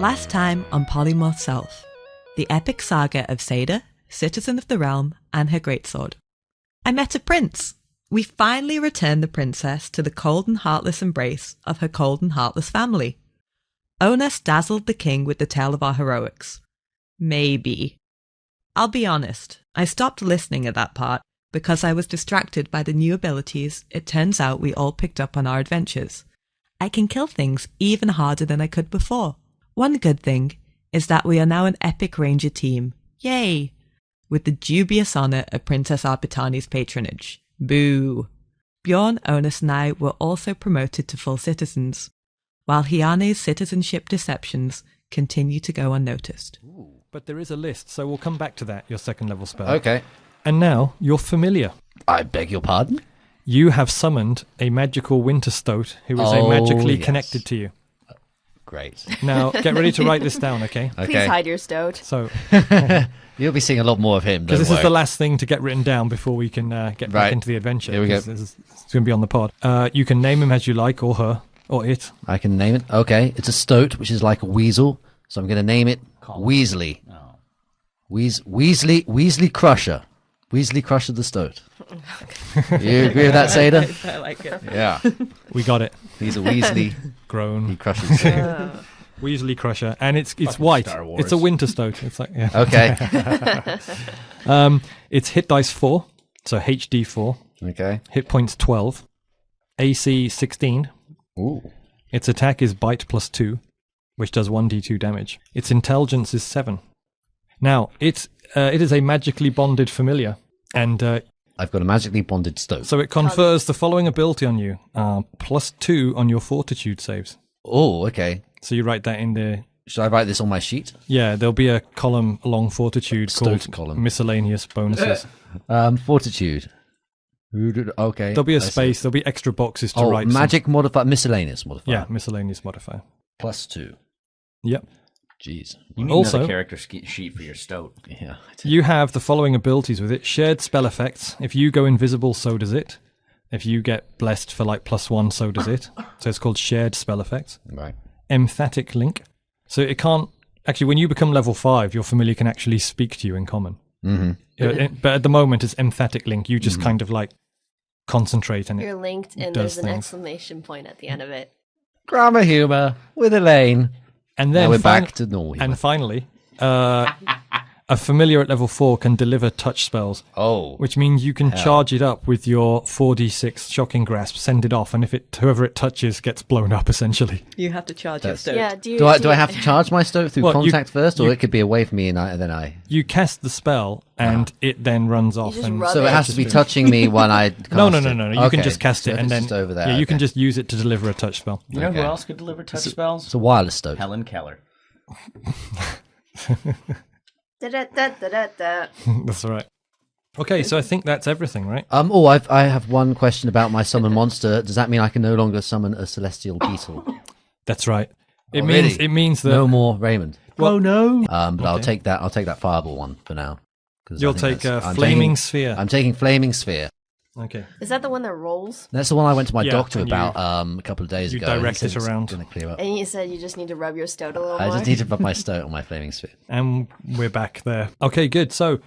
Last time on Polymorph Self, the epic saga of Seyda, citizen of the realm, and her greatsword. I met a prince. We finally returned the princess to the cold and heartless embrace of her cold and heartless family. Onas dazzled the king with the tale of our heroics. Maybe. I'll be honest, I stopped listening at that part because I was distracted by the new abilities it turns out we all picked up on our adventures. I can kill things even harder than I could before. One good thing is that we are now an epic ranger team. Yay! With the dubious honour of Princess Arbitani's patronage. Boo! Bjorn, Onas and I were also promoted to full citizens, while Hjani's citizenship deceptions continue to go unnoticed. Ooh, but there is a list, so we'll come back to that, your second level spell. Okay. And now, you're familiar. I beg your pardon? You have summoned a magical winter stoat who is magically connected to you. Great. Now, get ready to write this down, okay? Please hide your stoat. So, you'll be seeing a lot more of him. Because this is the last thing to get written down before we can get back into the adventure. Here we go. It's going to be on the pod. You can name him as you like, or her, or it. I can name it. Okay, it's a stoat, which is like a weasel. So I'm going to name it Colin. Weasley. Oh. Weasley Crusher. Weasley Crusher the stoat. You agree with that, Seyda? I like it. Yeah. We got it. He's a Weasley. He Grown. crushes. Weasley Crusher. And it's white. Star Wars. It's a winter stoat. It's like, yeah. Okay. It's hit dice 4, so HD 4. Okay. Hit points 12. AC 16. Ooh. Its attack is bite +2, which does 1d2 damage. Its intelligence is 7. Now, it is a magically bonded familiar, and I've got a magically bonded stoat. so it confers the following ability on you: +2 on your fortitude saves. Oh, okay. So you write that in the... Should I write this on my sheet? Yeah, there'll be a column along fortitude Stoat called column. miscellaneous bonuses. Fortitude. Okay. There'll be a I see. space, there'll be extra boxes to write. Magic modifier, miscellaneous modifier. Yeah, miscellaneous modifier. +2. Yep. Jeez. You need Also- another character sheet for your stoat. Yeah. You have the following abilities with it. Shared spell effects. If you go invisible, so does it. If you get blessed for like +1, so does it. So it's called shared spell effects. Right. Emphatic link. So it can't... Actually, when you become level 5, your familiar can actually speak to you in common. Mm-hmm. But at the moment, it's emphatic link. You just kind of like concentrate and You're it linked, and does there's an things. exclamation point at the end of it. Grammar humour with Elaine. And then Now we're back to normal humour. And finally, a familiar at level 4 can deliver touch spells, Oh. which means you can charge it up with your 4d6 shocking grasp, send it off, and if whoever it touches gets blown up, essentially. You have to charge your stoat. Yeah, Do I have to charge my stoat through Well, contact first, or it could be away from me and then I... You cast the spell, and it then runs off. just And rub So it has to be touching me when I cast No. it. You Okay. can just cast So it, if and it's then just over there. yeah, you can okay. just use it to deliver a touch spell. You know Okay. who else could deliver touch spells? It's a wireless stoat. Helen Keller. Da-da-da-da-da-da. That's right. Okay, so I think that's everything, right? I have one question about my summon monster. Does that mean I can no longer summon a celestial beetle? That's right. It Oh, means really? it means that No more Raymond. Well- no! But I'll take that fireball one for now. 'Cause I you'll think take a I'm flaming taking- sphere. I'm taking flaming sphere. Okay. Is that the one that rolls? That's the one I went to my Yeah, doctor and you- about a couple of days you ago. and he direct said it it's around. Gonna clear up. And you said you just need to rub your stoat a little I more? just need to rub my stoat on my flaming sphere. And we're back there. Okay, good. So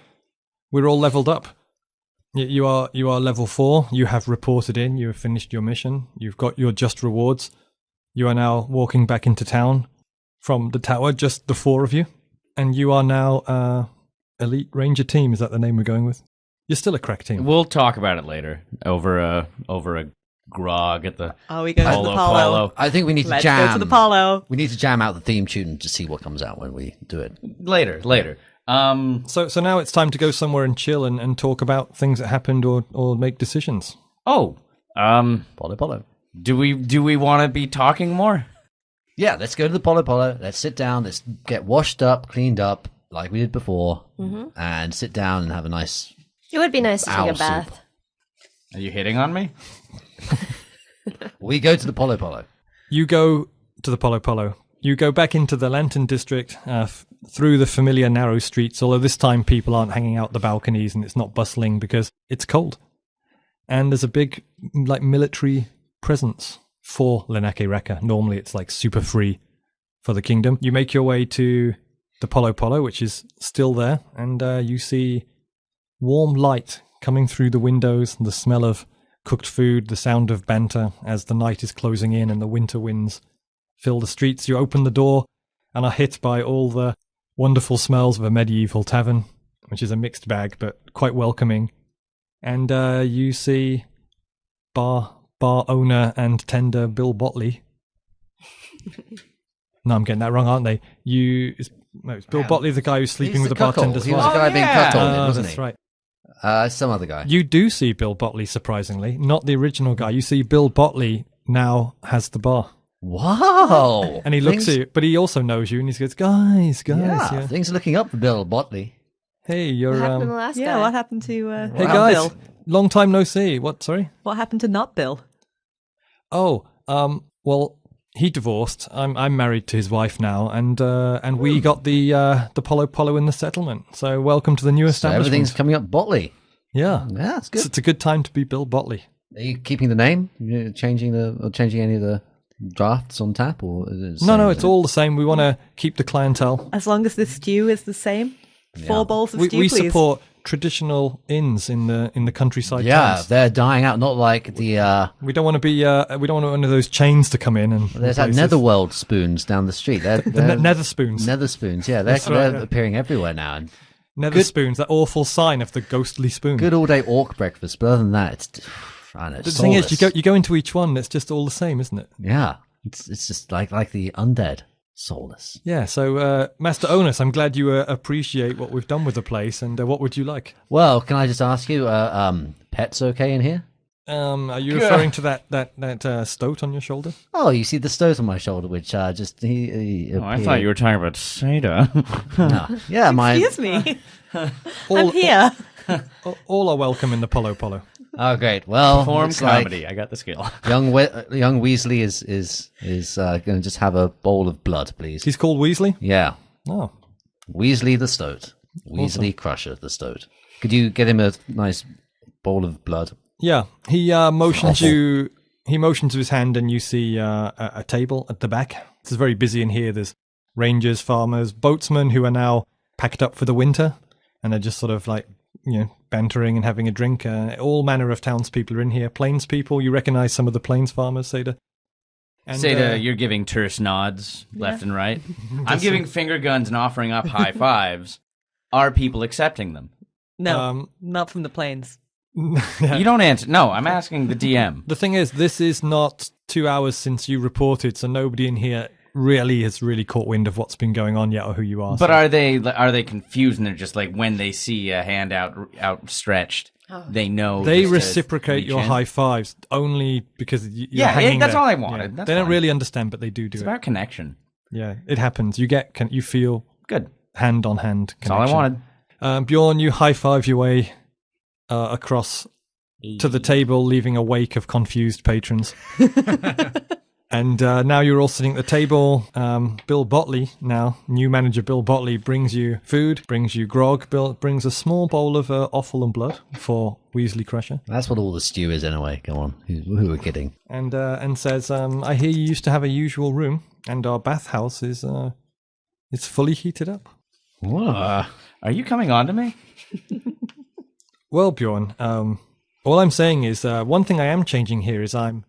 we're all leveled up. You are level 4. You have reported in. You have finished your mission. You've got your just rewards. You are now walking back into town from the tower, just the 4 of you. And you are now Elite Ranger Team. Is that the name we're going with? You're still a crack team. We'll talk about it later over a grog at the Are we going to the Polo? I think we need to Let's jam. go to the Polo. We need to jam out the theme tune to see what comes out when we do it. Later. So now it's time to go somewhere and chill and talk about things that happened or make decisions. Oh, Polo. do we want to be talking more? Yeah, let's go to the Polo. Let's sit down. Let's get washed up, cleaned up, like we did before, and sit down and have a nice... It would be nice to take Owl a bath. Are you hitting on me? We go to the Polo. You go to the Polo. You go back into the Lantern District, through the familiar narrow streets, although this time people aren't hanging out the balconies and it's not bustling because it's cold. And there's a big military presence for Lenake Reka. Normally it's like super free for the kingdom. You make your way to the Polo, which is still there, and you see warm light coming through the windows, the smell of cooked food, the sound of banter as the night is closing in and the winter winds fill the streets. You open the door and are hit by all the wonderful smells of a medieval tavern, which is a mixed bag but quite welcoming. And you see bar owner and tender Bill Botley. No, I'm getting that wrong, aren't they? It's Bill Botley, the guy who's sleeping with the bartender's He was wife. the guy being cut on, wasn't that's he? right. Some other guy. You do see Bill Botley, surprisingly, not the original guy. You see Bill Botley now has the bar. Wow. And he looks at you, but he also knows you, and he goes, guys. Yeah, things are looking up for Bill Botley. Hey, you're... What happened to the last Yeah, guy? what happened to Hey, not guys. Bill? Long time no see. What, sorry? What happened to not Bill? Oh, well, he divorced. I'm married to his wife now, and we got the Polo in the settlement. So welcome to the new So establishment. everything's coming up Botley. Yeah. Yeah, that's good. It's a good time to be Bill Botley. Are you keeping the name? You changing any of the drafts on tap, or is it the No, same? it's all the same. We want to keep the clientele. As long as the stew is the same. 4 bowls of stew, We please. support traditional inns in the countryside Yeah, towns. they're dying out. Not like the We don't want to be. We don't want one of those chains to come in and. there's that replace us. Netherworld spoons down the street. They're, The nether spoons. Nether spoons. Yeah, they're, That's right, they're yeah. appearing everywhere now. And Nether good- spoons. That awful sign of the ghostly spoon. good all day orc breakfast. But other than that, it's I don't know. The thing is, soulless. you go into each one. It's just all the same, isn't it? Yeah, it's just like the undead, soulless. Yeah. So, Master Onas, I'm glad you appreciate what we've done with the place. And what would you like? Well, can I just ask you, pets okay in here? Are you referring to that stoat on your shoulder? Oh, you see the stoat on my shoulder, which just he Oh, I thought you were talking about Seyda. No. Yeah, my Excuse me. All, I'm here. all are welcome in the Polo. Oh, great. Well, Form looks like comedy. I got the skill. young Weasley is going to just have a bowl of blood, please. He's called Weasley. Yeah, Oh, Weasley the stoat, Weasley Crusher the stoat. Could you get him a nice bowl of blood? yeah. He motions you. He motions with his hand, and you see a table at the back. It's very busy in here. There's rangers, farmers, boatsmen who are now packed up for the winter, and they're just sort of like bantering and having a drink. All manner of townspeople are in here. Plains people. You recognise some of the plains farmers, Seyda. And, Seyda, you're giving terse nods left and right. I'm giving finger guns and offering up high fives. Are people accepting them? No, not from the plains. You don't answer. No, I'm asking the DM. The thing is, this is not 2 hours since you reported, so nobody in here really has caught wind of what's been going on yet or who you are. But so- are they confused and they're just like when they see a hand outstretched, they know They just to reciprocate reach your in? high fives only because you're Yeah, hanging that's there. all I wanted. That's they don't fine. really understand, but they do It's it. about connection. Yeah, it happens. You feel Good. hand on hand That's all I connection. wanted. Bjorn, you high five your way across to the table, leaving a wake of confused patrons. And now you're all sitting at the table. Bill Botley, now new manager Bill Botley, brings you food, brings you grog. Bill brings a small bowl of offal and blood for Weasley Crusher, That's what all the stew is anyway. Come on, who are kidding? and says, "I hear you used to have a usual room, and our bathhouse is it's fully heated up." Are you coming on to me? Well, Bjorn, all I'm saying is one thing I am changing here is I'm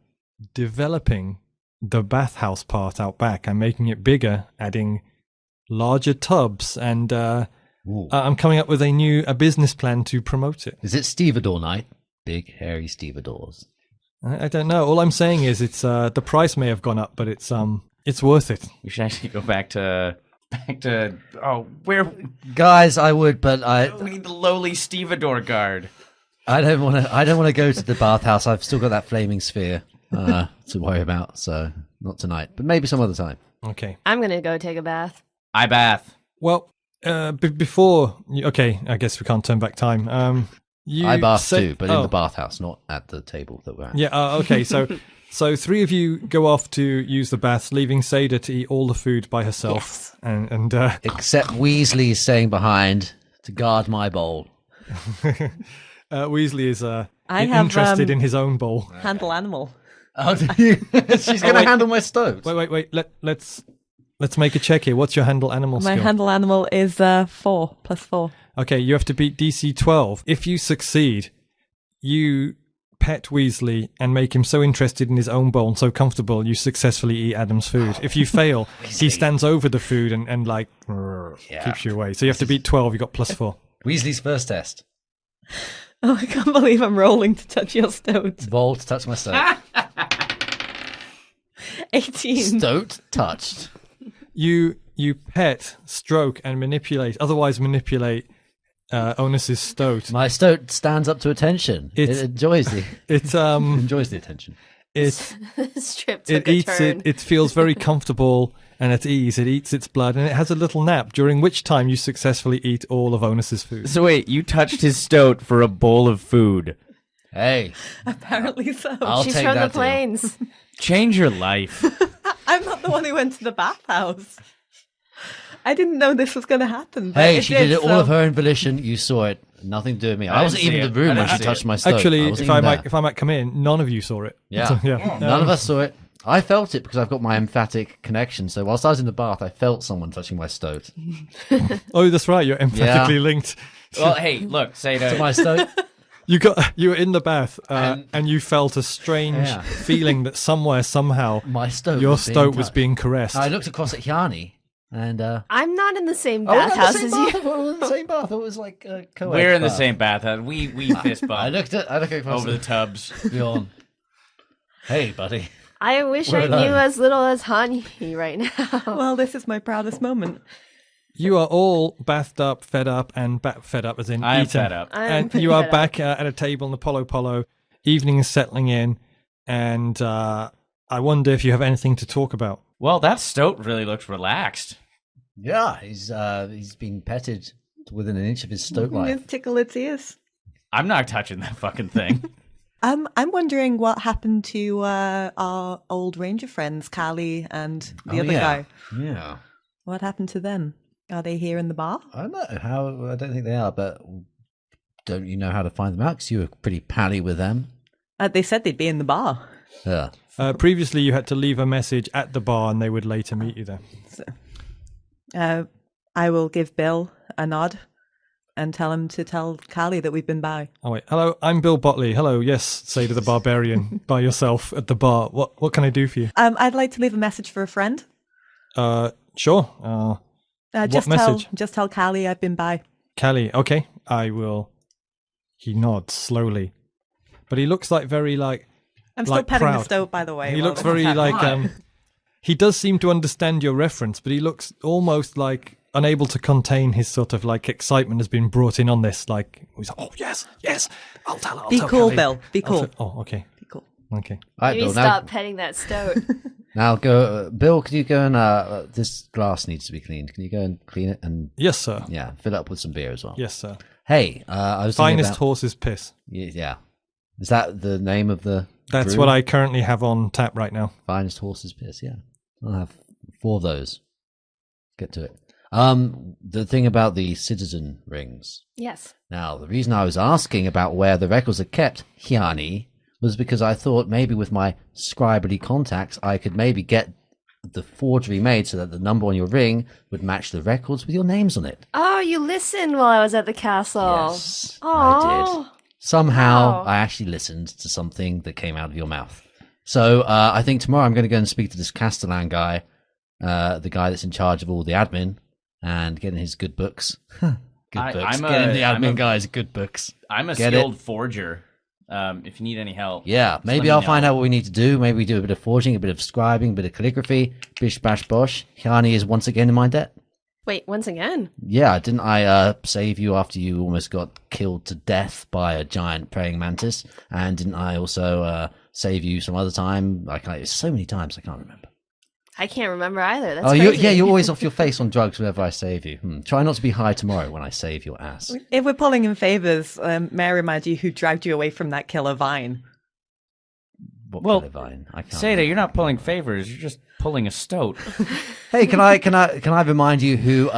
developing the bathhouse part out back. I'm making it bigger, adding larger tubs, and I'm coming up with a business plan to promote it. Is it Stevedore night? Big hairy Stevedores. I don't know. All I'm saying is it's the price may have gone up, but it's worth it. We should actually go back to where Guys, I would, but we need the lowly stevedore guard. I don't want to go to the bathhouse. I've still got that flaming sphere to worry about. So not tonight, but maybe some other time. Okay. I'm gonna go take a bath. I bath. Well, before okay, I guess we can't turn back time. You I bath said- too, but in oh. the bathhouse, not at the table that we're at. Yeah, okay, so 3 of you go off to use the baths, leaving Seyda to eat all the food by herself. Yes. And Except Weasley is staying behind to guard my bowl. Weasley is I have, interested in his own bowl. Handle animal. Oh, do you? She's going to handle my stoves. Wait. let's make a check here. What's your handle animal My skill? handle animal is 4 + 4. Okay, you have to beat DC 12. If you succeed, you pet Weasley and make him so interested in his own bowl and so comfortable, you successfully eat Adam's food. If you fail, he stands over the food and like, keeps you away. So you have to beat 12. You got +4. Weasley's first test. Oh, I can't believe I'm rolling to touch your stoat. Roll to touch my stoat. 18. Stoat touched. You pet, stroke, and manipulate, otherwise manipulate Onas's stoat. My stoat stands up to attention. It enjoys the It attention. Strip took it a eats turn. it feels very comfortable and at ease. It eats its blood and it has a little nap, during which time you successfully eat all of Onas's food. So wait, you touched his stoat for a bowl of food. Hey, Apparently so. I'll She's take from the that deal. plains. Change your life. I'm not the one who went to the bathhouse. I didn't know this was going to happen. But Hey, she did it all so- of her own volition. You saw it. Nothing to do with me. I I wasn't didn't even in see the it. room I when didn't she see touched it. my stoat. Actually, wasn't if even there. I might come in, none of you saw it. Yeah. So, yeah. None of us saw it. I felt it because I've got my emphatic connection. So whilst I was in the bath, I felt someone touching my stoat. Oh, that's right. You're emphatically linked. Well, hey, look, Seyda. My stoat? You were in the bath and you felt a strange Yeah. feeling that somewhere, somehow, My stoat. your was being stoat was touched. being caressed. I looked across at Hjani and I'm not in the same we're in the bathhouse same as bath. you. We're in the same bath. It was like a co-ed We're in the bath. same bath. We fist bump I looked across over the tubs. Bjorn. Hey, buddy. I wish We're I alone. knew as little as Hjani right now. Well, this is my proudest moment. You are all bathed up, fed up, and fed up as in I am eaten. fed up. I'm And pretty you are fed up. back at a table in the Polo. Evening is settling in, and I wonder if you have anything to talk about. Well, that stoat really looks relaxed. Yeah, he's been petted within an inch of his stoat life. Just tickle its ears. I'm not touching that fucking thing. I'm wondering what happened to our old ranger friends, Callie and the other guy. Yeah. What happened to them? Are they here in the bar? I don't know how. I don't think they are, but don't you know how to find them out? Because you were pretty pally with them. They said they'd be in the bar. Yeah. Previously, you had to leave a message at the bar, and they would later meet you there. I will give Bill a nod and tell him to tell Callie that we've been by. Oh wait, hello, I'm Bill Botley. Hello, yes, Seyda the Barbarian, by yourself at the bar. What can I do for you? I'd like to leave a message for a friend. Sure. Just what message? tell Callie I've been by. Callie, okay, I will. He nods slowly, but he looks like very like. I'm still like petting proud. the stove, by the way. He while looks this is very happening. like he does seem to understand your reference, but he looks almost like unable to contain his sort of like excitement has been brought in on this. Like he's like, oh yes, I'll tell her. Be cool, Bill. Be cool. Oh, okay, Be cool. okay. All right, Maybe Bill. stop petting that stoat. Now go, Bill. Can you go and this glass needs to be cleaned. Can you go and clean it and Yes, sir. fill it up with some beer as well? Yes, sir. Hey, I was thinking Finest about, horse's piss. Yeah. Is that the name of the? That's brew? what I currently have on tap right now. Finest horse's piss. Yeah, I'll have 4 of those. Get to it. The thing about the citizen rings. Yes. Now, the reason I was asking about where the records are kept, Hjani, was because I thought maybe with my scribally contacts, I could maybe get the forgery made so that the number on your ring would match the records with your names on it. Oh, you listened while I was at the castle. Yes, I Aw. did. Somehow, Wow. I actually listened to something that came out of your mouth. So I think tomorrow I'm going to go and speak to this Castellan guy, the guy that's in charge of all the admin, and getting his good books. Good books. Getting the admin guy's good books. I'm a Get skilled forger. If you need any help. Yeah, just maybe let I'll me find know. out what we need to do. Maybe we do a bit of forging, a bit of scribing, a bit of calligraphy. Bish bash bosh. Hjani is once again in my debt. Wait, once again. Yeah, didn't I save you after you almost got killed to death by a giant praying mantis? And didn't I also save you some other time? It's so many times I can't remember. I can't remember either. That's Oh, crazy. you're always off your face on drugs whenever I save you. Try not to be high tomorrow when I save your ass. If we're pulling in favours, may I remind you who dragged you away from that killer vine? What Well, kind of vine? I can't. Seyda, you're not pulling favors. You're just pulling a stoat. Hey, can I remind you who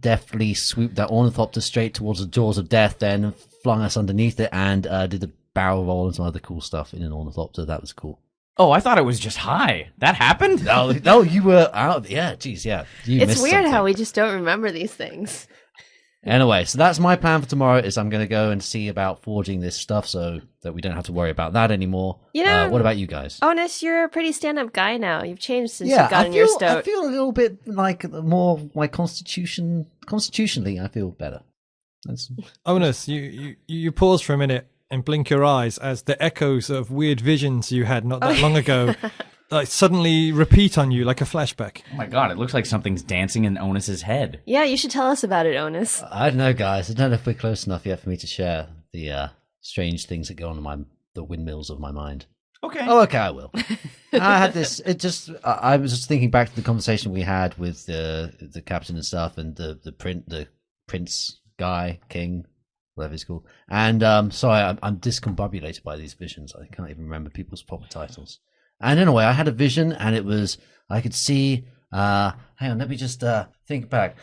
deftly swooped that ornithopter straight towards the jaws of death, then flung us underneath it, and did a barrel roll and some other cool stuff in an ornithopter? That was cool. Oh, I thought it was just high. That happened? No, you were out. Yeah, geez, yeah. You It's missed weird something. how we just don't remember these things. Anyway, so that's my plan for tomorrow. Is I'm going to go and see about forging this stuff so that we don't have to worry about that anymore. You know- what about you guys? Onas, you're a pretty stand-up guy now. You've changed since Yeah, you've gotten your stoat. I feel a little bit like more my constitutionally, I feel better. That's... Onas, you pause for a minute and blink your eyes as the echoes of weird visions you had not that long ago like suddenly repeat on you like a flashback. Oh my god, it looks like something's dancing in Onas's head. Yeah, you should tell us about it, Onas. I don't know, guys. I don't know if we're close enough yet for me to share the strange things that go on in the windmills of my mind. Okay. Oh, okay, I will. I had this. I was just thinking back to the conversation we had with the captain and stuff, and the prince guy, king, whatever he's called. And sorry, I'm discombobulated by these visions. I can't even remember people's proper titles. And anyway, I had a vision, and it was I could see. Hang on, let me just think back.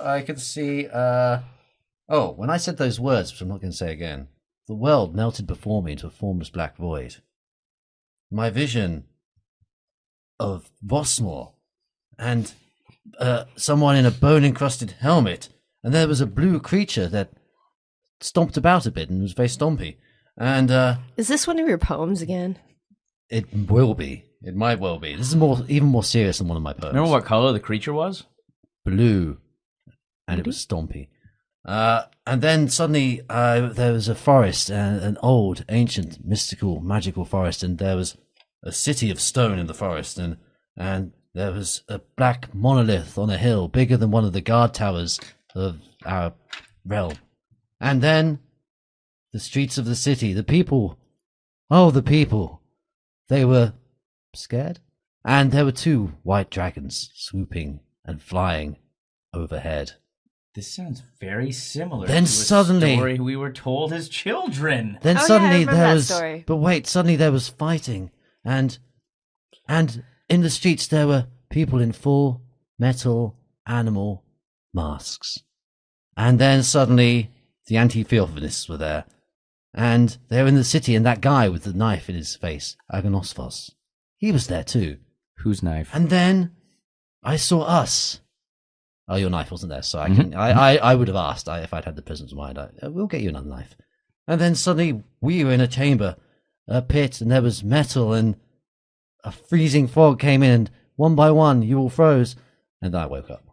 I could see. When I said those words, which I'm not going to say again, the world melted before me into a formless black void. My vision of Vosmore and someone in a bone-encrusted helmet, and there was a blue creature that stomped about a bit and was very stompy. And Is this one of your poems again? it will be. It might well be. This is even more serious than one of my poems. Remember what color the creature was? Blue, and it was stompy. And then suddenly there was a forest, an old, ancient, mystical, magical forest, and there was a city of stone in the forest, and there was a black monolith on a hill, bigger than one of the guard towers of our realm. And then the streets of the city, the people, they were scared. And there were 2 white dragons swooping and flying overhead. This sounds very similar Then to suddenly- a story we were told as children. Then Oh, yeah, I suddenly remember there that was, story. but wait, suddenly there was fighting, and in the streets there were people in full metal animal masks, and then suddenly the anti-Theophanists were there, and they were in the city, and that guy with the knife in his face, Agonosphos, he was there too, Whose knife? and then I saw us. Oh, your knife wasn't there, so I would have asked if I'd had the presence of mind. We'll get you another knife. And then suddenly we were in a chamber, a pit, and there was metal, and a freezing fog came in, and one by one you all froze, and then I woke up.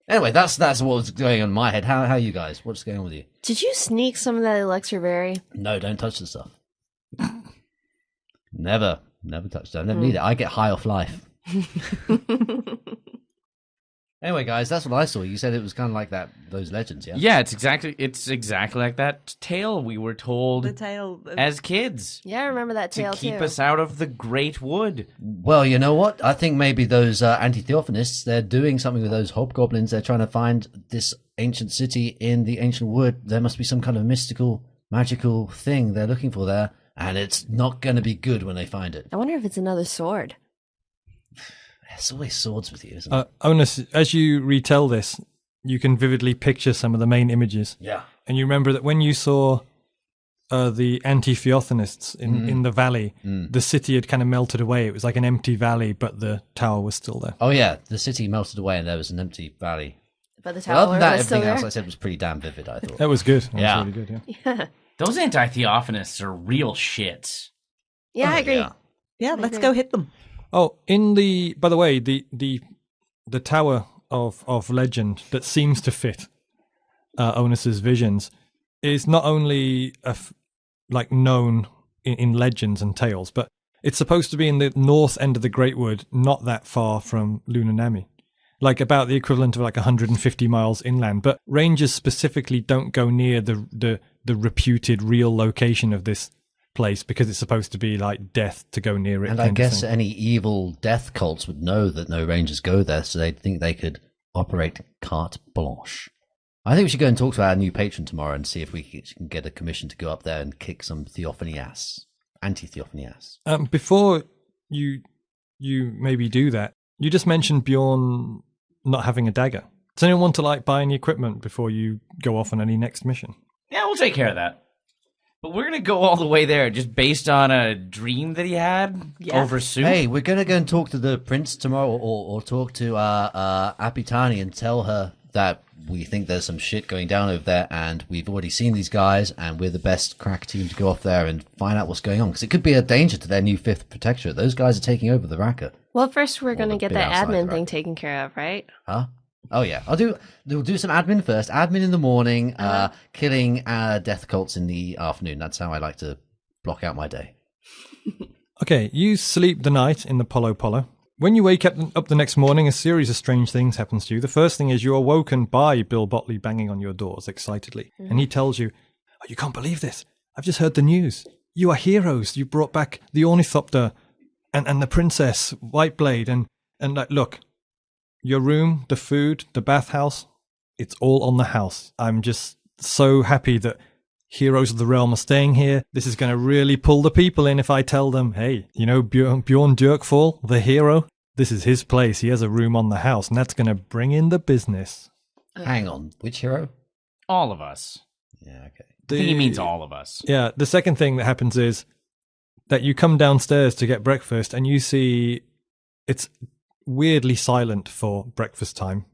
Anyway, that's what was going on in my head. How are you guys? What's going on with you? Did you sneak some of that elixir berry? No, don't touch the stuff. Never touch that. I never need it. I get high off life. Anyway, guys, that's what I saw. You said it was kind of like those legends, yeah? Yeah, it's exactly like that tale we were told The tale. as kids Yeah, I remember that to tale keep too. us out of the great wood. Well, you know what? I think maybe those anti-Theophanists, they're doing something with those hobgoblins. They're trying to find this ancient city in the ancient wood. There must be some kind of mystical, magical thing they're looking for there, and it's not going to be good when they find it. I wonder if it's another sword. It's always swords with you, isn't it? Onus, as you retell this, you can vividly picture some of the main images. Yeah. And you remember that when you saw the anti-Theophanists in the valley, the city had kind of melted away. It was like an empty valley, but the tower was still there. Oh, yeah. The city melted away and there was an empty valley. But the But tower other than that, was still everything there. else I said was pretty damn vivid, I thought. That was good. That Yeah. was really good, yeah. Those anti-Theophanists are real shits. Yeah, I agree. Yeah. Yeah, let's agree. go hit them. Oh, by the way, the tower of legend that seems to fit Onus's visions is not only known in legends and tales, but it's supposed to be in the north end of the Great Wood, not that far from Lunanami, like about the equivalent of like 150 miles inland. But rangers specifically don't go near the reputed real location of this place because it's supposed to be like death to go near it. And I guess any evil death cults would know that no rangers go there, so they'd think they could operate carte blanche. I think we should go and talk to our new patron tomorrow and see if we can get a commission to go up there and kick some Theophany ass. Anti-Theophany ass. Before you maybe do that, you just mentioned Bjorn not having a dagger. Does anyone want to buy any equipment before you go off on any next mission? Yeah, we'll take care of that. But we're going to go all the way there just based on a dream that he had over soup? Hey, we're going to go and talk to the prince tomorrow or talk to Apitani and tell her that we think there's some shit going down over there and we've already seen these guys and we're the best crack team to go off there and find out what's going on. Because it could be a danger to their new 5th protectorate. Those guys are taking over the Raqqa. Well, first we're going to the get bit that outside admin the thing Raqqa. taken care of, right? Huh? Oh, yeah. We'll do some admin first. Admin in the morning, killing death cults in the afternoon. That's how I like to block out my day. Okay, you sleep the night in the Polo Polo. When you wake up the next morning, a series of strange things happens to you. The first thing is you're awoken by Bill Botley banging on your doors excitedly. And he tells you, "Oh, you can't believe this. I've just heard the news. You are heroes. You brought back the Ornithopter and the Princess Whiteblade. And like, look, your room, the food, the bathhouse, it's all on the house. I'm just so happy that heroes of the realm are staying here. This is going to really pull the people in if I tell them, hey, you know Bjorn Dirkfall, the hero? This is his place. He has a room on the house, and that's going to bring in the business." Hang on. Which hero? All of us. Yeah, okay. I think he means all of us. Yeah, the second thing that happens is that you come downstairs to get breakfast, and you see it's weirdly silent for breakfast time,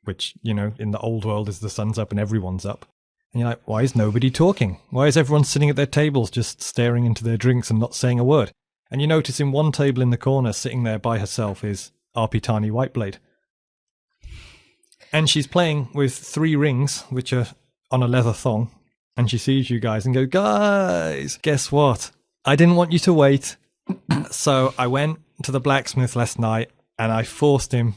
which, you know, in the old world is the sun's up and everyone's up. And you're like, why is nobody talking? Why is everyone sitting at their tables just staring into their drinks and not saying a word? And you notice in one table in the corner, sitting there by herself, is Arpitani Whiteblade. And she's playing with 3 rings, which are on a leather thong. And she sees you guys and goes, "Guys, guess what? I didn't want you to wait. So I went to the blacksmith last night and I forced him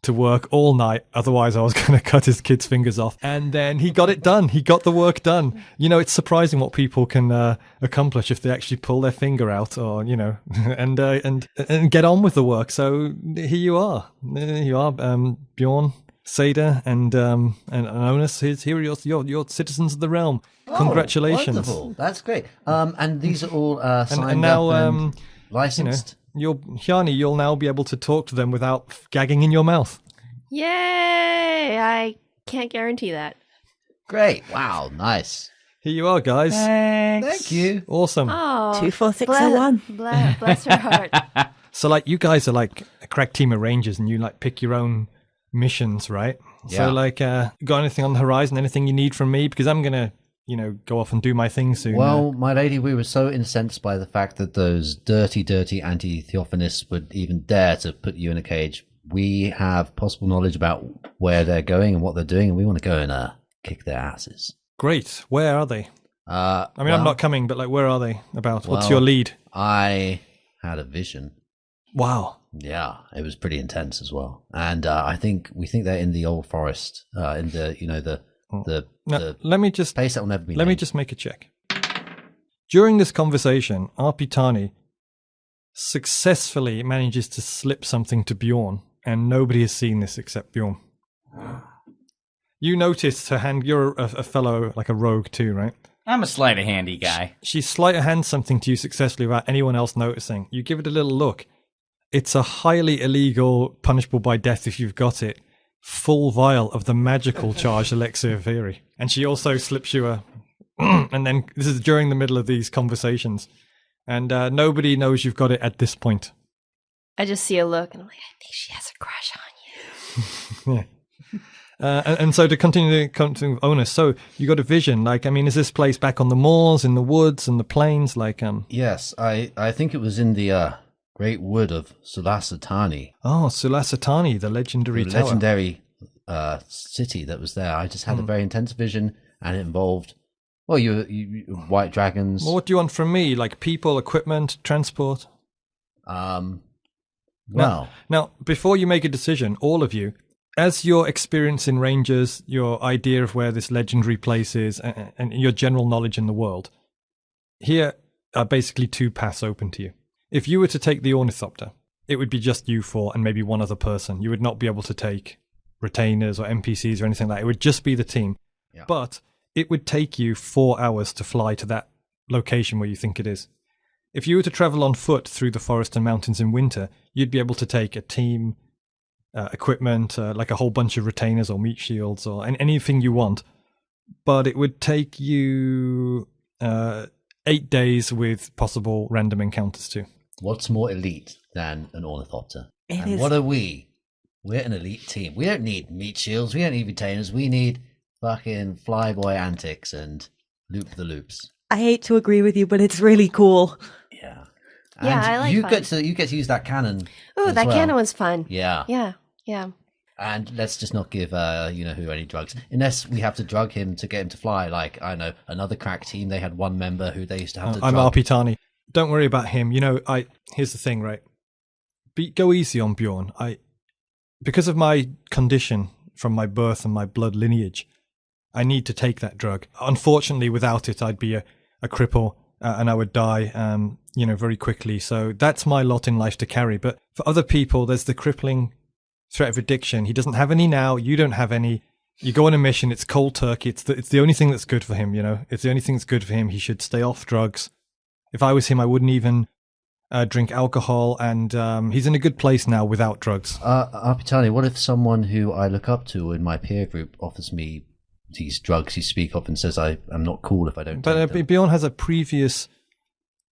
to work all night. Otherwise, I was going to cut his kid's fingers off." And then he got it done. He got the work done. You know, it's surprising what people can accomplish if they actually pull their finger out, or, you know, and get on with the work. So here you are. Bjorn, Seyda, and Onas. Here are your citizens of the realm. Congratulations. Wonderful. That's great. And these are all signed and now, up and licensed. Hjani, you'll now be able to talk to them without gagging in your mouth. Yay! I can't guarantee that. Great. Wow. Nice. Here you are, guys. Thank you. Awesome. Oh, 24601. bless her heart. So, like, you guys are like a crack team of rangers, and you like pick your own missions, right? Yeah. So, like, got anything on the horizon? Anything you need from me? Because I'm gonna, you know, go off and do my thing soon. Well, my lady, we were so incensed by the fact that those dirty anti-Theophanists would even dare to put you in a cage. We have possible knowledge about where they're going and what they're doing, and we want to go and kick their asses. Great. Where are they? I mean, I'm not coming, but like, where are they? What's well, your lead? I had a vision. Wow. Yeah, it was pretty intense as well. And we think they're in the old forest, in the, you know, the let me just place that will never be Let me named. just make a check. During this conversation, Arpitani successfully manages to slip something to Bjorn, and nobody has seen this except Bjorn. You noticed her hand. You're a fellow, like a rogue too, right? I'm a sleight of handy guy. She sleight of hand something to you successfully without anyone else noticing. You give it a little look. It's a highly illegal, punishable by death if you've got it, full vial of the magical charged elixir of Veery. And she also slips you a... and then this is during the middle of these conversations. And nobody knows you've got it at this point. I just see a look and I'm like, I think she has a crush on you. Yeah. And so to continue with Onas, so you got a vision. Like, I mean, is this place back on the moors, in the woods, and the plains? Like, Yes, I think it was in the great wood of Sulasatani. Oh, Sulasatani, the legendary The tower. legendary city that was there. I just had a very intense vision, and it involved, well, you white dragons. Well, what do you want from me? Like people, equipment, transport? Well, Now, before you make a decision, all of you, as your experience in Rangers, your idea of where this legendary place is, and your general knowledge in the world, here are basically 2 paths open to you. If you were to take the Ornithopter, it would be just you 4 and maybe one other person. You would not be able to take retainers or NPCs or anything like that. It would just be the team. Yeah. But it would take you 4 hours to fly to that location where you think it is. If you were to travel on foot through the forest and mountains in winter, you'd be able to take a team, equipment, like a whole bunch of retainers or meat shields or anything you want. But it would take you 8 days with possible random encounters too. What's more elite than an ornithopter? It And is- what are we? We're an elite team. We don't need meat shields. We don't need retainers. We need fucking flyboy antics and loop the loops. I hate to agree with you, but it's really cool. Yeah. Yeah, And I like you fun. get to use that cannon. Oh, as that well. cannon was fun. Yeah. Yeah. And let's just not give you know who any drugs, unless we have to drug him to get him to fly. Like I know another crack team, they had one member who they used to have to I'm drug. Arpitani. Don't worry about him. You know, here's the thing, right? Go easy on Bjorn. Because of my condition from my birth and my blood lineage, I need to take that drug. Unfortunately, without it, I'd be a cripple and I would die, very quickly. So that's my lot in life to carry. But for other people, there's the crippling threat of addiction. He doesn't have any now. You don't have any. You go on a mission. It's cold turkey. It's the only thing that's good for him. It's the only thing that's good for him. He should stay off drugs. If I was him, I wouldn't even drink alcohol. And he's in a good place now without drugs. Arpitani, what if someone who I look up to in my peer group offers me these drugs you speak of and says I'm not cool if I don't take them? But Bjorn has a previous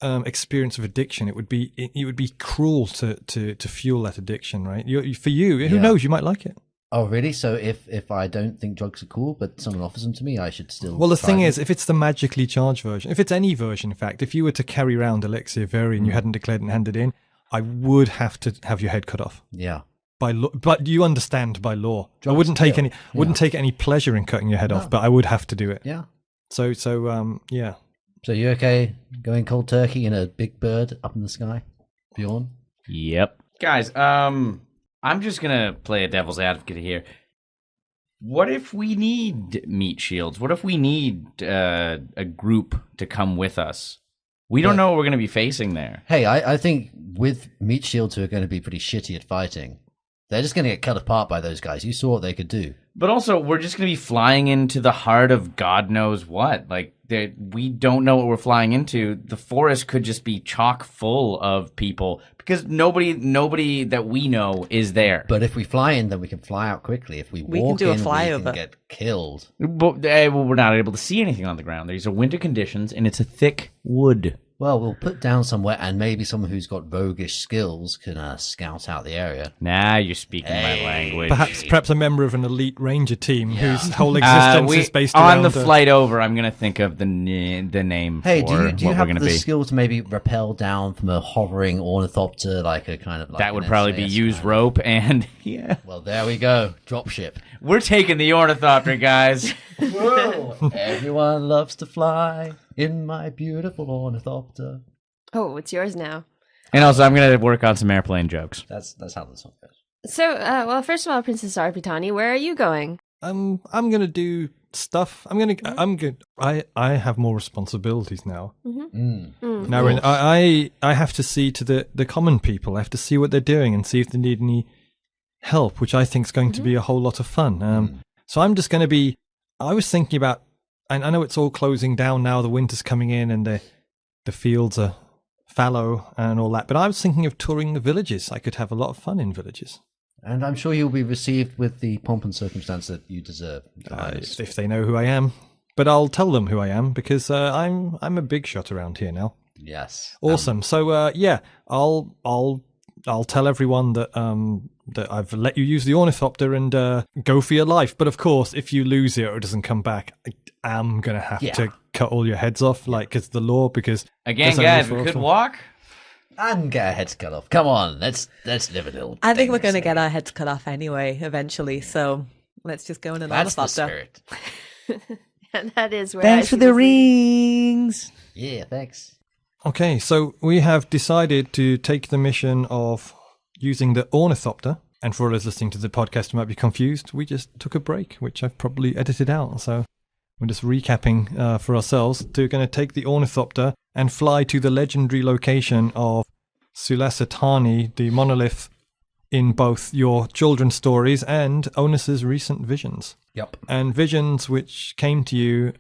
experience of addiction. It would be cruel to fuel that addiction, right? For you, who knows? You might like it. Oh, really? So if I don't think drugs are cool, but someone offers them to me, I should still. Well, the try thing them? is, if it's the magically charged version, if it's any version, in fact, if you were to carry around Elixir Veri and you hadn't declared and handed in, I would have to have your head cut off. Yeah. By law, but you understand by law. Drugs I wouldn't take kill. take any pleasure in cutting your head off, but I would have to do it. Yeah. So yeah. So you okay going cold turkey in a big bird up in the sky, Bjorn? Yep. Guys, I'm just gonna play a devil's advocate here. What if we need meat shields? What if we need a group to come with us? We don't know what we're going to be facing there. Hey, I think with meat shields who are going to be pretty shitty at fighting, they're just going to get cut apart by those guys. You saw what they could do. But also, we're just going to be flying into the heart of God knows what. Like, we don't know what we're flying into. The forest could just be chock full of people because nobody that we know is there. But if we fly in, then we can fly out quickly. If we We walk can do a in, we flyover. can get killed. But, we're not able to see anything on the ground. These are winter conditions, and it's a thick wood. Well, we'll put down somewhere, and maybe someone who's got roguish skills can scout out the area. Now you're speaking my language. Perhaps a member of an elite ranger team whose whole existence is based around on the flight over. I'm going to think of the name. Hey, for do you what have we're the gonna be. skill to maybe rappel down from a hovering ornithopter, like a kind of like That would an probably be SAS use kind of- rope and yeah. Well, there we go. Dropship. We're taking the ornithopter, guys. Whoa! Everyone loves to fly in my beautiful ornithopter. Oh, it's yours now. And also, I'm going to work on some airplane jokes. That's how the song goes. So, well, first of all, Princess Arpitani, where are you going? I'm gonna do stuff. I'm good. I have more responsibilities now. Now I have to see to the common people. I have to see what they're doing and see if they need any help, which I think is going to be a whole lot of fun. So I'm just going to be. I was thinking about. I know it's all closing down now. The winter's coming in and the fields are fallow and all that. But I was thinking of touring the villages. I could have a lot of fun in villages. And I'm sure you'll be received with the pomp and circumstance that you deserve. If they know who I am. But I'll tell them who I am because I'm a big shot around here now. Yes. Awesome. So yeah, I'll tell everyone that that I've let you use the ornithopter and go for your life. But of course, if you lose it or it doesn't come back, I am gonna have to cut all your heads off, like it's the law. Because Again, there's only guys, we four could of them. walk. And get our heads cut off. Come on, let's live a little. I think we're going to dangerously. get our heads cut off anyway, eventually. So let's just go in an That's the ornithopter. spirit. And that is where Thanks I for see the this leading. rings. Yeah, thanks. Okay, so we have decided to take the mission of using the ornithopter. And for all those listening to the podcast who might be confused, we just took a break, which I've probably edited out. So we're just recapping for ourselves. We're going to take the ornithopter and fly to the legendary location of Sulasatani, the monolith in both your children's stories and Onas's recent visions. Yep. And visions which came to you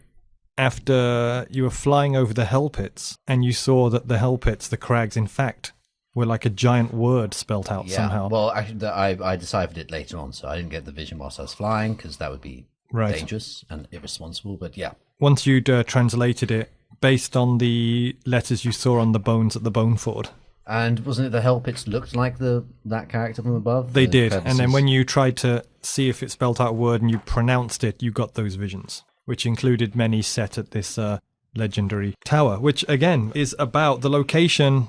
after you were flying over the hell pits and you saw that the hell pits, the crags, in fact, were like a giant word spelt out somehow. Well, actually, I deciphered it later on, so I didn't get the vision whilst I was flying because that would be Right. dangerous and irresponsible. But yeah, Once you'd translated it, based on the letters you saw on the bones at the Bone Ford. And wasn't it the Hellpits looked like that character from above? They did, crevices? and then when you tried to see if it spelled out a word and you pronounced it, you got those visions, which included many set at this legendary tower, which again is about the location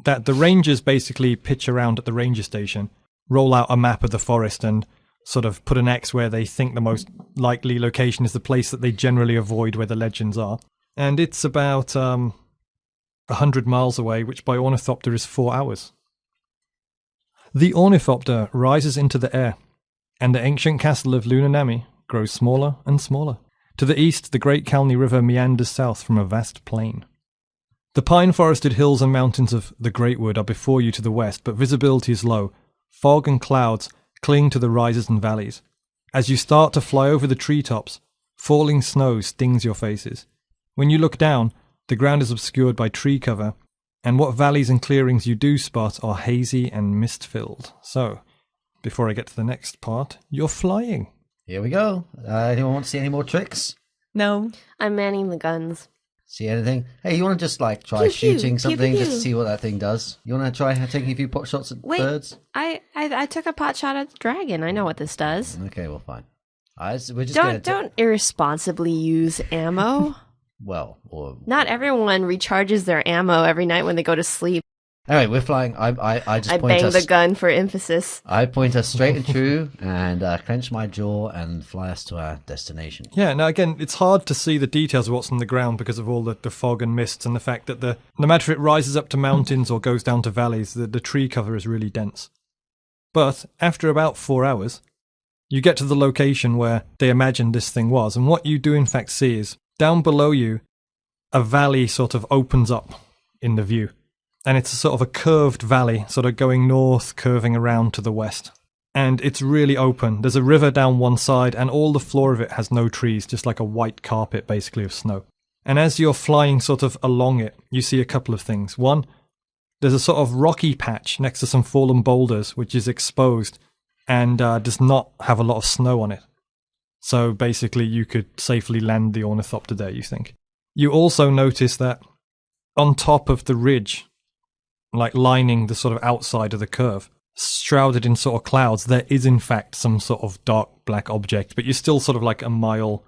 that the rangers basically pitch around at the ranger station, roll out a map of the forest and sort of put an X where they think the most likely location is the place that they generally avoid where the legends are. And it's about 100 miles away, which by ornithopter is 4 hours. The ornithopter rises into the air, and the ancient castle of Lunanami grows smaller and smaller. To the east, the great Kalni River meanders south from a vast plain. The pine-forested hills and mountains of the Great Wood are before you to the west, but visibility is low. Fog and clouds cling to the rises and valleys. As you start to fly over the treetops, falling snow stings your faces. When you look down, the ground is obscured by tree cover, and what valleys and clearings you do spot are hazy and mist-filled. So, before I get to the next part, you're flying. Here we go. Anyone want to see any more tricks? No. I'm manning the guns. See anything? Hey, you want to just like try Pew, pew, shooting pew, something pew, just to pew. see what that thing does? You want to try taking a few pot shots at Wait. birds? I took a pot shot at the dragon. I know what this does. Okay, well, fine. We're just gonna Don't irresponsibly use ammo. Well, or Not everyone recharges their ammo every night when they go to sleep. anyway, we're flying. I just I point bang us. the gun for emphasis. I point us straight and true, and clench my jaw and fly us to our destination. Yeah, now again, it's hard to see the details of what's on the ground because of all the fog and mists and the fact that no matter if it rises up to mountains or goes down to valleys, the tree cover is really dense. But after about 4 hours, you get to the location where they imagined this thing was, and what you do in fact see is, down below you, a valley sort of opens up in the view. And it's a sort of a curved valley, sort of going north, curving around to the west. And it's really open. There's a river down one side, and all the floor of it has no trees, just like a white carpet, basically, of snow. And as you're flying sort of along it, you see a couple of things. One, there's a sort of rocky patch next to some fallen boulders, which is exposed and does not have a lot of snow on it. So basically, you could safely land the ornithopter there, you think. You also notice that on top of the ridge, like lining the sort of outside of the curve, shrouded in sort of clouds, there is in fact some sort of dark black object, but you're still sort of like a mile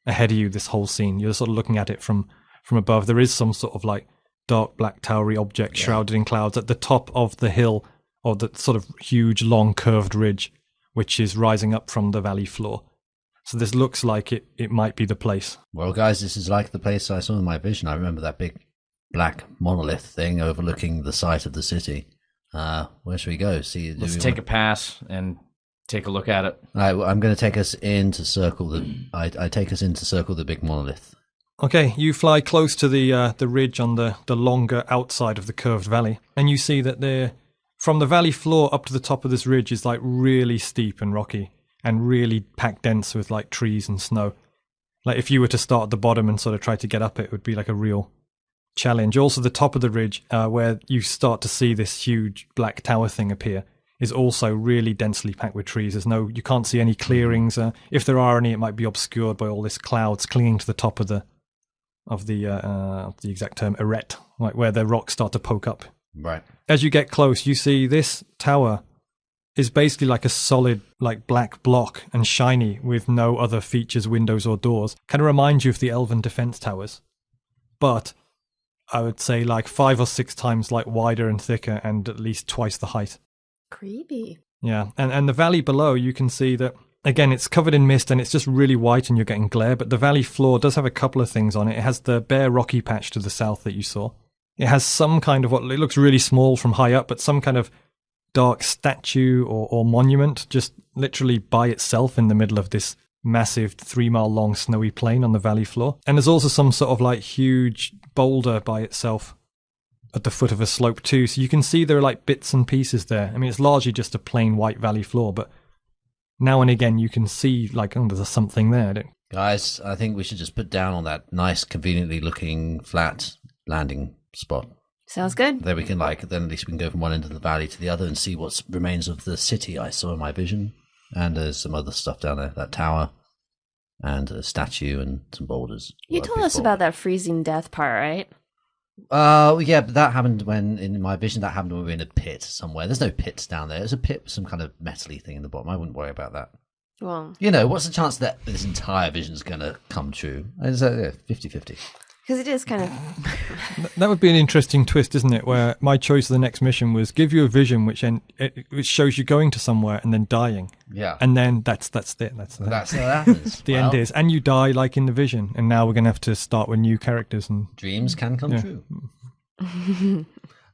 ahead of you, this whole scene. You're sort of looking at it from above. There is some sort of like dark black towery object shrouded in clouds at the top of the hill, or the sort of huge long curved ridge, which is rising up from the valley floor. So this looks like it might be the place. Well, guys, this is like the place I saw in my vision. I remember that big black monolith thing overlooking the site of the city. Where should we go? Let's take a pass and take a look at it. All right, well, I'm going to take us in to circle I take us in to circle the big monolith. Okay, you fly close to the ridge on the longer outside of the curved valley, and you see that from the valley floor up to the top of this ridge is like really steep and rocky, and really packed dense with like trees and snow. Like if you were to start at the bottom and sort of try to get up it would be like a real challenge. Also, the top of the ridge, where you start to see this huge black tower thing appear, is also really densely packed with trees. You can't see any clearings. If there are any, it might be obscured by all this clouds clinging to the top of the exact term, arete, like where the rocks start to poke up. Right. As you get close, you see this tower is basically like a solid, like black block and shiny with no other features, windows or doors. Kind of reminds you of the Elven defense towers, but I would say like 5 or 6 times like wider and thicker and at least twice the height. Creepy. Yeah, and the valley below, you can see that, again, it's covered in mist and it's just really white and you're getting glare, but the valley floor does have a couple of things on it. It has the bare rocky patch to the south that you saw. It has some kind of it looks really small from high up, but some kind of dark statue or monument just literally by itself in the middle of this massive 3-mile long snowy plain on the valley floor. And there's also some sort of like huge boulder by itself at the foot of a slope too, so you can see there are like bits and pieces there. I mean, it's largely just a plain white valley floor, but now and again you can see like, oh, there's something there. Guys, I think we should just put down on that nice, conveniently looking flat landing spot. Sounds good. There we can then at least we can go from one end of the valley to the other and see what remains of the city I saw in my vision. And there's some other stuff down there, that tower. and a statue and some boulders. You told us about that freezing death part, right? Yeah, but that happened in my vision, that happened when we were in a pit somewhere. There's no pits down there. There's a pit with some kind of metal-y thing in the bottom. I wouldn't worry about that. Well, What's the chance that this entire vision's going to come true? It's 50-50. because it is kind of... That would be an interesting twist, isn't it? Where my choice of the next mission was give you a vision which shows you going to somewhere and then dying. Yeah. And then that's it. That's That's what happens. the end is. And you die like in the vision. And now we're going to have to start with new characters. And Dreams can come true.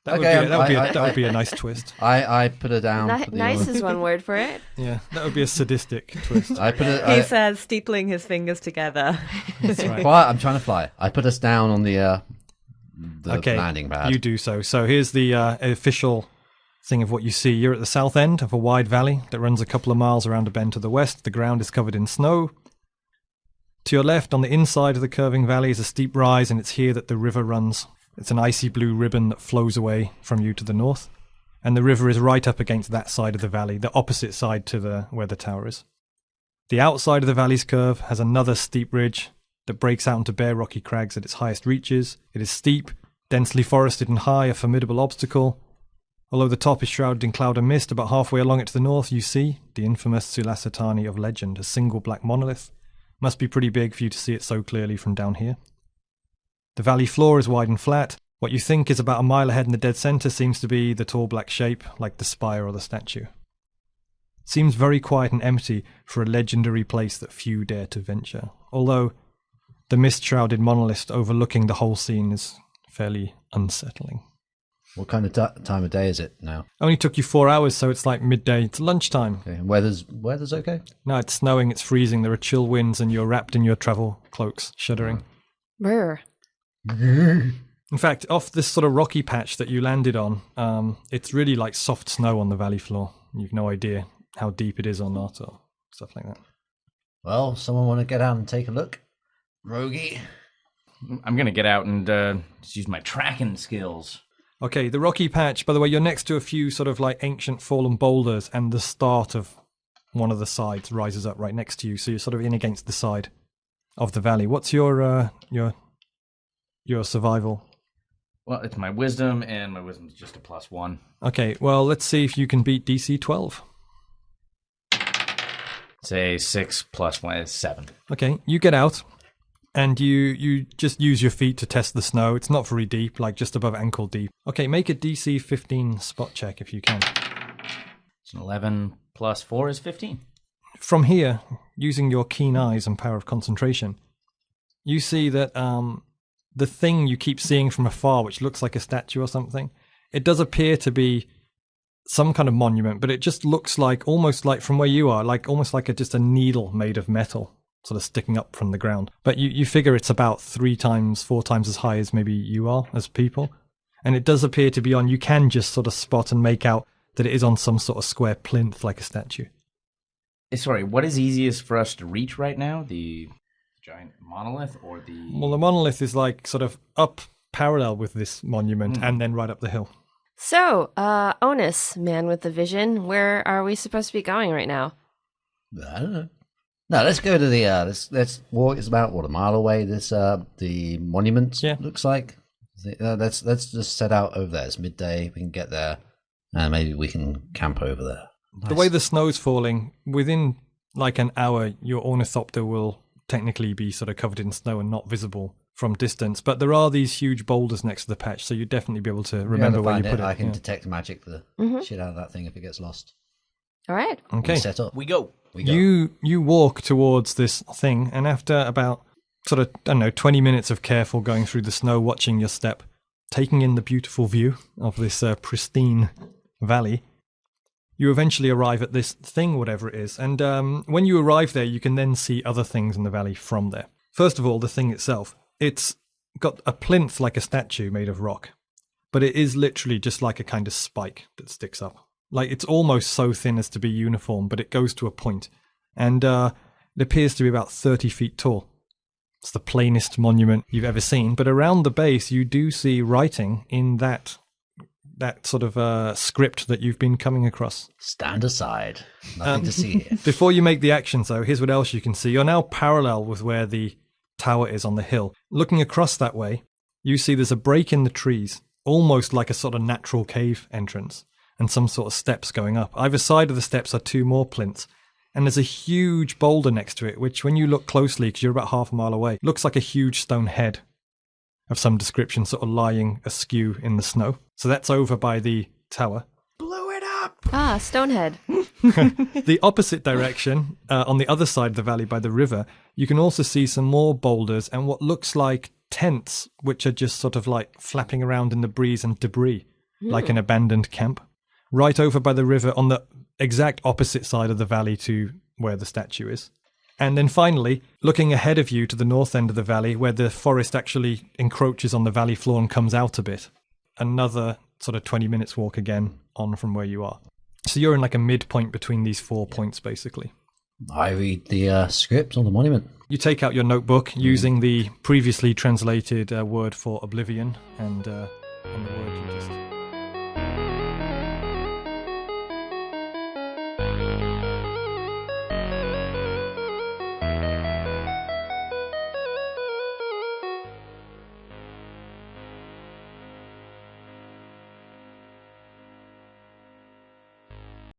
that would be a nice twist. I put her down. For the, nice is one word for it. Yeah, that would be a sadistic twist. I put it. He says, steepling his fingers together. That's right. Quiet, I'm trying to fly. I put us down on the landing pad. You do so. So here's the official thing of what you see. You're at the south end of a wide valley that runs a couple of miles around a bend to the west. The ground is covered in snow. To your left, on the inside of the curving valley, is a steep rise, and it's here that the river runs. It's an icy blue ribbon that flows away from you to the north. And the river is right up against that side of the valley, the opposite side to where the tower is. The outside of the valley's curve has another steep ridge that breaks out into bare rocky crags at its highest reaches. It is steep, densely forested and high, a formidable obstacle. Although the top is shrouded in cloud and mist, about halfway along it to the north you see the infamous Sulasatani of legend, a single black monolith. Must be pretty big for you to see it so clearly from down here. The valley floor is wide and flat. What you think is about a mile ahead in the dead centre seems to be the tall black shape, like the spire or the statue. It seems very quiet and empty for a legendary place that few dare to venture, although the mist-shrouded monolith overlooking the whole scene is fairly unsettling. What kind of time of day is it now? Only took you 4 hours, so it's like midday. It's lunchtime. Okay. And weather's okay? No, it's snowing, it's freezing, there are chill winds, and you're wrapped in your travel cloaks, shuddering. Brr. In fact, off this sort of rocky patch that you landed on, it's really like soft snow on the valley floor. You've no idea how deep it is or not, or stuff like that. Well, someone want to get out and take a look? Rogie? I'm going to get out and just use my tracking skills. Okay, the rocky patch, by the way, you're next to a few sort of like ancient fallen boulders, and the start of one of the sides rises up right next to you, so you're sort of in against the side of the valley. What's your survival? Well, it's my wisdom, and my wisdom's just a +1. Okay, well, let's see if you can beat DC 12. Say 6 + 1 is 7. Okay, you get out, and you just use your feet to test the snow. It's not very deep, like just above ankle deep. Okay, make a DC 15 spot check if you can. It's an 11 + 4 is 15. From here, using your keen eyes and power of concentration, you see that the thing you keep seeing from afar, which looks like a statue or something, it does appear to be some kind of monument, but it just looks like, almost like from where you are, like almost like just a needle made of metal, sort of sticking up from the ground. But you figure it's about 3 times, 4 times as high as maybe you are as people. And it does appear to be on, you can just sort of spot and make out that it is on some sort of square plinth like a statue. Sorry, what is easiest for us to reach right now? The giant monolith or the... Well, the monolith is like sort of up parallel with this monument and then right up the hill. So, Onas, man with the vision, where are we supposed to be going right now? I don't know. No, let's go to the let's walk. It's about a mile away. This the monument looks like. Let's just set out over there. It's midday. We can get there, and maybe we can camp over there. Nice. The way the snow's falling, within like an hour, your ornithopter will technically be sort of covered in snow and not visible from distance. But there are these huge boulders next to the patch, so you'd definitely be able to remember where you put it. I can detect magic the shit out of that thing if it gets lost. All right. Okay. Set up. We go. You walk towards this thing, and after about sort of, I don't know, 20 minutes of careful going through the snow, watching your step, taking in the beautiful view of this pristine valley, you eventually arrive at this thing, whatever it is. And when you arrive there, you can then see other things in the valley from there. First of all, the thing itself. It's got a plinth like a statue made of rock, but it is literally just like a kind of spike that sticks up. Like, it's almost so thin as to be uniform, but it goes to a point. And it appears to be about 30 feet tall. It's the plainest monument you've ever seen. But around the base, you do see writing in that that sort of script that you've been coming across. Stand aside. Nothing to see here. Before you make the actions, though, here's what else you can see. You're now parallel with where the tower is on the hill. Looking across that way, you see there's a break in the trees, almost like a sort of natural cave entrance, and some sort of steps going up. Either side of the steps are 2 more plinths, and there's a huge boulder next to it, which when you look closely, because you're about half a mile away, looks like a huge stone head of some description, sort of lying askew in the snow. So that's over by the tower. Blew it up. Ah, Stonehead. The opposite direction, on the other side of the valley by the river, you can also see some more boulders and what looks like tents, which are just sort of like flapping around in the breeze and debris, like an abandoned camp. Right over by the river on the exact opposite side of the valley to where the statue is. And then finally, looking ahead of you to the north end of the valley, where the forest actually encroaches on the valley floor and comes out a bit. Another sort of 20 minutes walk again on from where you are. So you're in like a midpoint between these 4 points, basically. I read the script on the monument. You take out your notebook using the previously translated word for oblivion and the word you just...